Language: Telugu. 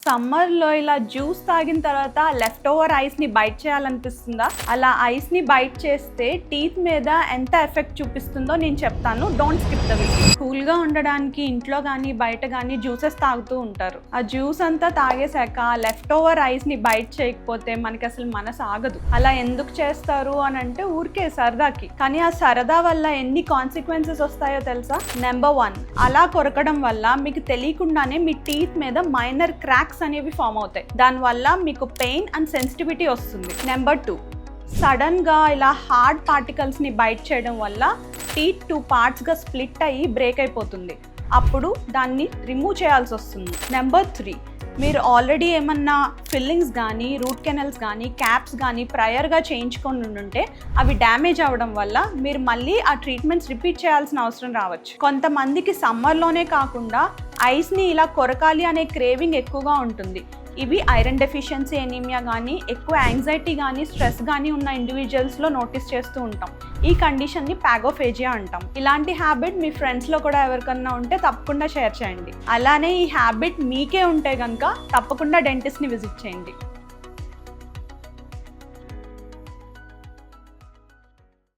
సమ్మర్లో ఇలా జ్యూస్ తాగిన తర్వాత లెఫ్ట్ ఓవర్ ఐస్ని బైట్ చేయాలనిపిస్తుందా? అలా ఐస్ని బైట్ చేస్తే టీత్ మీద ఎంత ఎఫెక్ట్ చూపిస్తుందో నేను చెప్తాను. Don't skip the video. కూల్గా ఉండడానికి ఇంట్లో కానీ బయట కానీ జ్యూసెస్ తాగుతూ ఉంటారు. ఆ జ్యూస్ అంతా తాగేశాక లెఫ్ట్ ఓవర్ ఐస్ని బైట్ చేయకపోతే మనకి అసలు మనసు ఆగదు. అలా ఎందుకు చేస్తారు అని అంటే ఊరికే సరదాకి. కానీ ఆ సరదా వల్ల ఎన్ని కాన్సిక్వెన్సెస్ వస్తాయో తెలుసా? నెంబర్ 1, అలా కొరకడం వల్ల మీకు తెలియకుండానే మీ టీత్ మీద మైనర్ క్రాక్స్ అనేవి ఫామ్ అవుతాయి. దానివల్ల మీకు పెయిన్ అండ్ సెన్సిటివిటీ వస్తుంది. నెంబర్ 2, సడన్ గా ఇలా హార్డ్ పార్టికల్స్ ని బైట్ చేయడం వల్ల టీత్ 2 పార్ట్స్ గా స్ప్లిట్ అయ్యి బ్రేక్ అయిపోతుంది. అప్పుడు దాన్ని రిమూవ్ చేయాల్సి వస్తుంది. నెంబర్ 3, మీరు ఆల్రెడీ ఏమన్నా ఫిల్లింగ్స్ కానీ రూట్ కెనల్స్ కానీ క్యాప్స్ కానీ ప్రయర్గా చేయించుకొని ఉంటే అవి డ్యామేజ్ అవ్వడం వల్ల మీరు మళ్ళీ ఆ ట్రీట్మెంట్స్ రిపీట్ చేయాల్సిన అవసరం రావచ్చు. కొంతమందికి సమ్మర్లోనే కాకుండా ఐస్ని ఇలా కొరకాలి అనే క్రేవింగ్ ఎక్కువగా ఉంటుంది. ఇవి ఐరన్ డెఫిషియన్సీ ఎనీమియా కానీ ఎక్కువ యాంగ్జైటీ కానీ స్ట్రెస్ కానీ ఉన్న ఇండివిజువల్స్లో నోటీస్ చేస్తూ ఉంటాం. ఈ కండిషన్ని పాగోఫేజియా అంటాం. ఇలాంటి హ్యాబిట్ మీ ఫ్రెండ్స్లో కూడా ఎవరికన్నా ఉంటే తప్పకుండా షేర్ చేయండి. అలానే ఈ హ్యాబిట్ మీకే ఉంటే కనుక తప్పకుండా డెంటిస్ట్ని విజిట్ చేయండి.